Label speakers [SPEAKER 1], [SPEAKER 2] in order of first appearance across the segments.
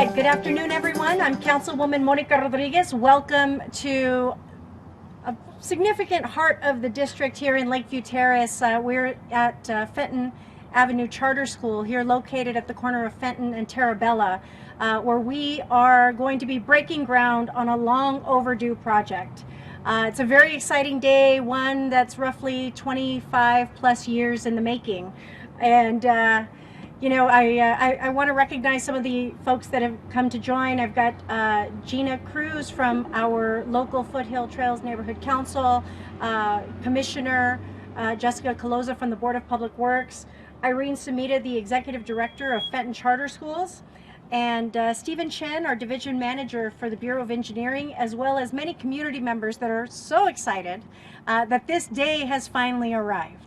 [SPEAKER 1] right, good afternoon, everyone. I'm Councilwoman Monica Rodriguez. Welcome to a significant heart of the district here in Lake View Terrace. We're at Fenton Charter School, here located at the corner of Fenton and Terabella, where we are going to be breaking ground on a long overdue project. It's a very exciting day, one that's roughly 25 plus years in the making. And you know, I want to recognize some of the folks that have come to join. I've got Gina Cruz from our local Foothill Trails Neighborhood Council, Commissioner Jessica Caloza from the Board of Public Works, Irene Samita, the Executive Director of Fenton Charter Schools, and Stephen Chen, our Division Manager for the Bureau of Engineering, as well as many community members that are so excited that this day has finally arrived.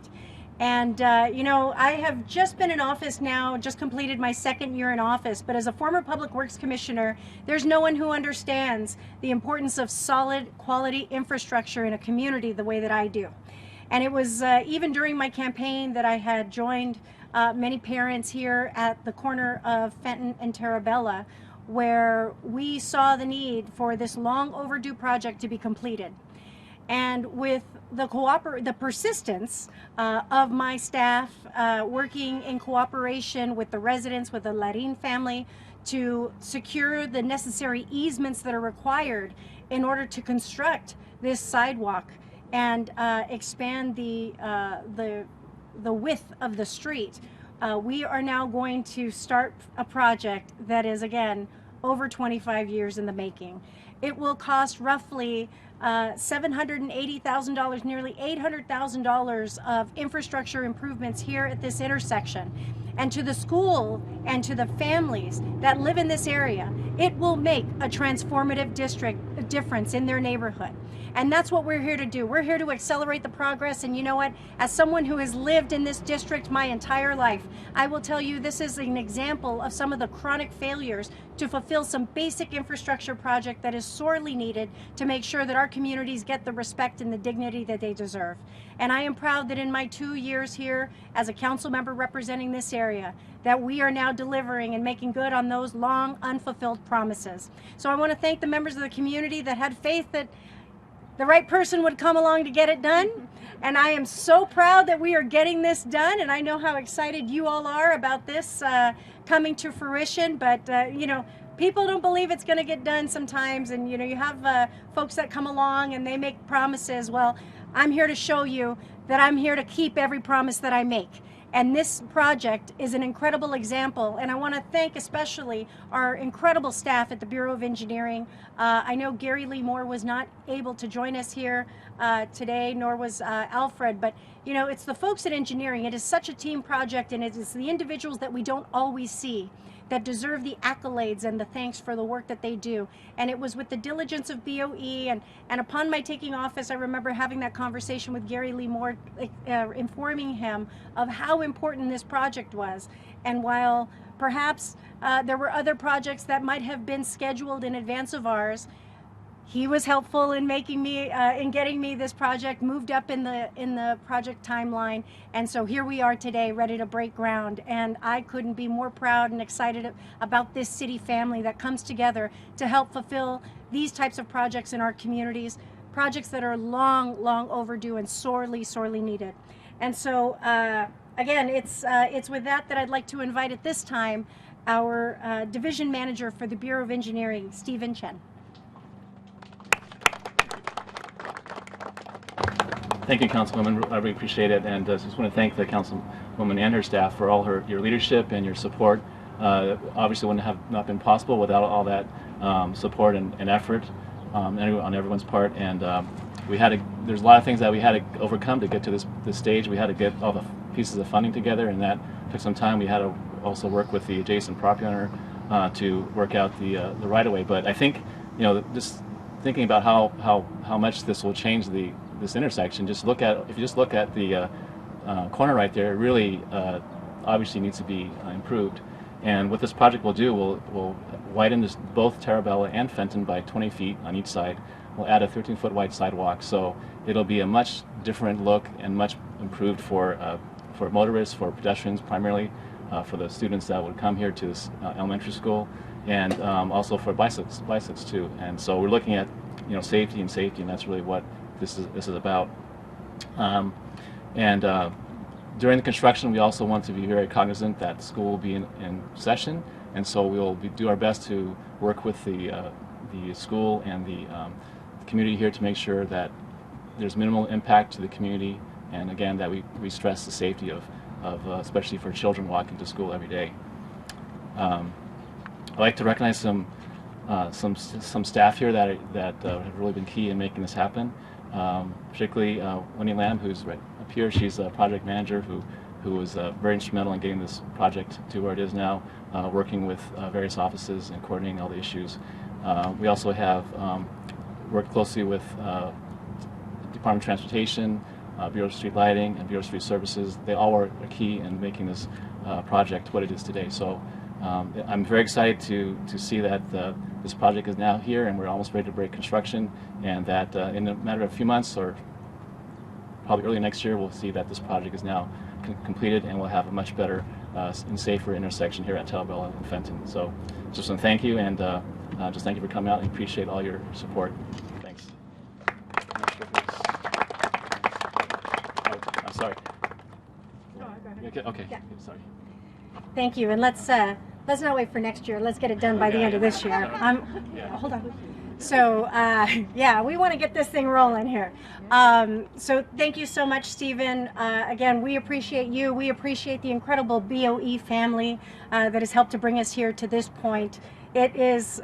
[SPEAKER 1] And, you know, I have just been in office now, just completed my second year in office, but as a former Public Works Commissioner, there's no one who understands the importance of solid quality infrastructure in a community the way that I do. And it was even during my campaign that I had joined many parents here at the corner of Fenton and Terabella, where we saw the need for this long overdue project to be completed. And with the persistence of my staff working in cooperation with the residents, with the Larin family, to secure the necessary easements that are required in order to construct this sidewalk and expand the width of the street, we are now going to start a project that is, again, over 25 years in the making. It will cost roughly $780,000, nearly $800,000 of infrastructure improvements here at this intersection. And to the school and to the families that live in this area, it will make a transformative difference in their neighborhood. And that's what we're here to do. We're here to accelerate the progress. And you know what? As someone who has lived in this district my entire life, I will tell you this is an example of some of the chronic failures to fulfill some basic infrastructure project that is sorely needed to make sure that our communities get the respect and the dignity that they deserve. And I am proud that in my 2 years here as a council member representing this area, that we are now delivering and making good on those long unfulfilled promises. So I want to thank the members of the community that had faith that the right person would come along to get it done. And I am so proud that we are getting this done. And I know how excited you all are about this coming to fruition. But, you know, people don't believe it's going to get done sometimes. And, you know, you have folks that come along and they make promises. Well, I'm here to show you that I'm here to keep every promise that I make. And this project is an incredible example. And I want to thank especially our incredible staff at the Bureau of Engineering. I know Gary Lee Moore was not able to join us here today, nor was Alfred. But, you know, it's the folks at engineering. It is such a team project, and it is the individuals that we don't always see that deserve the accolades and the thanks for the work that they do. And it was with the diligence of BOE, and upon my taking office, I remember having that conversation with Gary Lee Moore, informing him of how important this project was. And while perhaps there were other projects that might have been scheduled in advance of ours, he was helpful in making me, in getting me this project moved up in the project timeline. And so here we are today, ready to break ground. And I couldn't be more proud and excited about this city family that comes together to help fulfill these types of projects in our communities, projects that are long, long overdue and sorely, sorely needed. And so, again, it's with that I'd like to invite at this time our Division Manager for the Bureau of Engineering, Stephen Chen.
[SPEAKER 2] Thank you, Councilwoman. I really appreciate it, and I just want to thank the Councilwoman and her staff for all your leadership and your support. Obviously, wouldn't have not been possible without all that support and effort on everyone's part. And there's a lot of things that we had to overcome to get to this stage. We had to get all the pieces of funding together, and that took some time. We had to also work with the adjacent property owner to work out the right-of-way. But I think, you know, just thinking about how much this will change this intersection, if you just look at the corner right there, it really obviously needs to be improved. And what this project will do, will widen both Terabella and Fenton by 20 feet on each side. We'll add a 13-foot wide sidewalk, so it'll be a much different look and much improved for motorists, for pedestrians primarily, for the students that would come here to this elementary school. and also for bicycles too. And so we're looking at safety, and that's really what this is about. During the construction, we also want to be very cognizant that school will be in session, and so we'll do our best to work with the school and the community here to make sure that there's minimal impact to the community, and again that we stress the safety of especially for children walking to school every day. I'd like to recognize some staff here that have really been key in making this happen. Particularly Winnie Lamb, who's right up here. She's a project manager who was very instrumental in getting this project to where it is now, working with various offices and coordinating all the issues. We also have worked closely with Department of Transportation, Bureau of Street Lighting, and Bureau of Street Services. They all were key in making this project what it is today. So I'm very excited to see that this project is now here, and we're almost ready to break construction, and that in a matter of a few months, or probably early next year, we'll see that this project is now completed, and we'll have a much better and safer intersection here at Talbella and Fenton. So just want to thank you, and just thank you for coming out, and appreciate all your support. Thanks. I'm sorry. Okay.
[SPEAKER 1] Yeah.
[SPEAKER 2] Sorry.
[SPEAKER 1] Thank you, and let's not wait for next year. Let's get it done by the end of this year. Hold on. So yeah, we want to get this thing rolling here. So thank you so much, Stephen. Again, we appreciate you. We appreciate the incredible BOE family that has helped to bring us here to this point. It is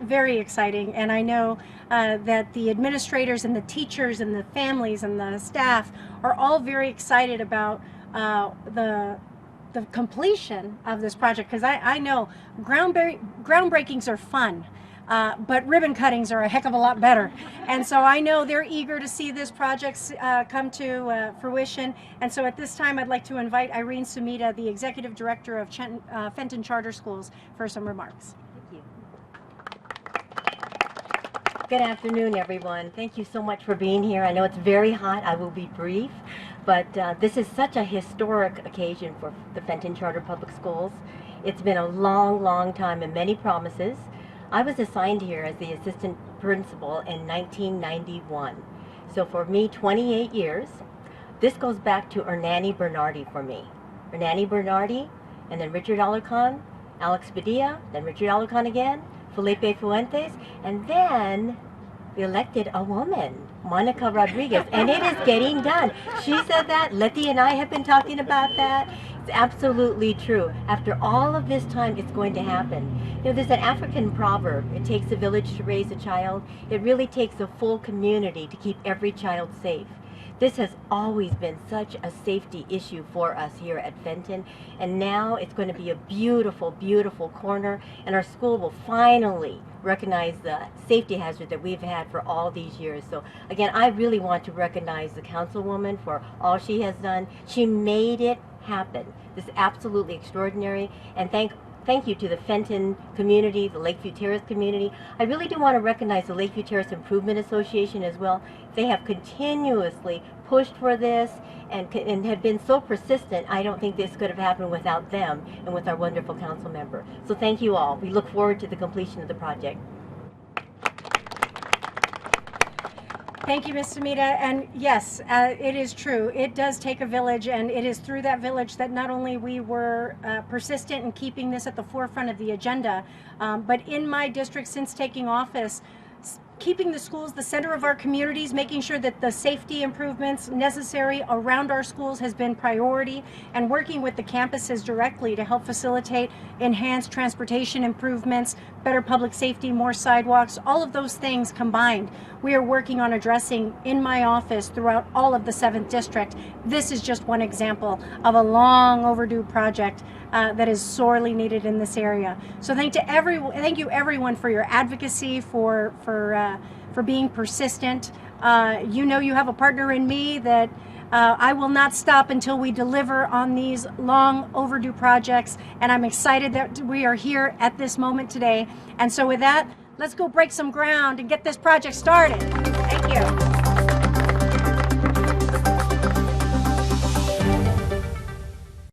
[SPEAKER 1] very exciting, and I know that the administrators and the teachers and the families and the staff are all very excited about the completion of this project, because I know groundbreakings are fun, but ribbon cuttings are a heck of a lot better. And so I know they're eager to see this project come to fruition. And so at this time, I'd like to invite Irene Sumida, the Executive Director of Fenton Charter Schools, for some remarks.
[SPEAKER 3] Thank you. Good afternoon, everyone. Thank you so much for being here. I know it's very hot. I will be brief. But this is such a historic occasion for the Fenton Charter Public Schools. It's been a long, long time and many promises. I was assigned here as the assistant principal in 1991. So for me, 28 years. This goes back to Ernani Bernardi for me. Ernani Bernardi, and then Richard Alarcon, Alex Padilla, then Richard Alarcon again, Felipe Fuentes, and then we elected a woman, Monica Rodriguez, and it is getting done. She said that. Letty and I have been talking about that. It's absolutely true. After all of this time, it's going to happen. There's an African proverb, it takes a village to raise a child. It really takes a full community to keep every child safe. This has always been such a safety issue for us here at Fenton, and now it's going to be a beautiful, beautiful corner, and our school will finally recognize the safety hazard that we've had for all these years. So again, I really want to recognize the councilwoman for all she has done. She made it happen. This is absolutely extraordinary, and thank you to the Fenton community, the Lake View Terrace community. I really do want to recognize the Lake View Terrace Improvement Association as well. They have continuously pushed for this and have been so persistent. I don't think this could have happened without them and with our wonderful council member. So thank you all. We look forward to the completion of the project.
[SPEAKER 1] Thank you, Ms. Sumida. And yes, it is true. It does take a village, and it is through that village that not only we were persistent in keeping this at the forefront of the agenda, but in my district since taking office, keeping the schools the center of our communities, making sure that the safety improvements necessary around our schools has been priority, and working with the campuses directly to help facilitate enhanced transportation improvements, better public safety, more sidewalks, all of those things combined. We are working on addressing in my office throughout all of the 7th District. This is just one example of a long overdue project that is sorely needed in this area. So thank you everyone for your advocacy, for being persistent. You know you have a partner in me that I will not stop until we deliver on these long overdue projects, and I'm excited that we are here at this moment today. And so with that, let's go break some ground and get this project started. Thank you.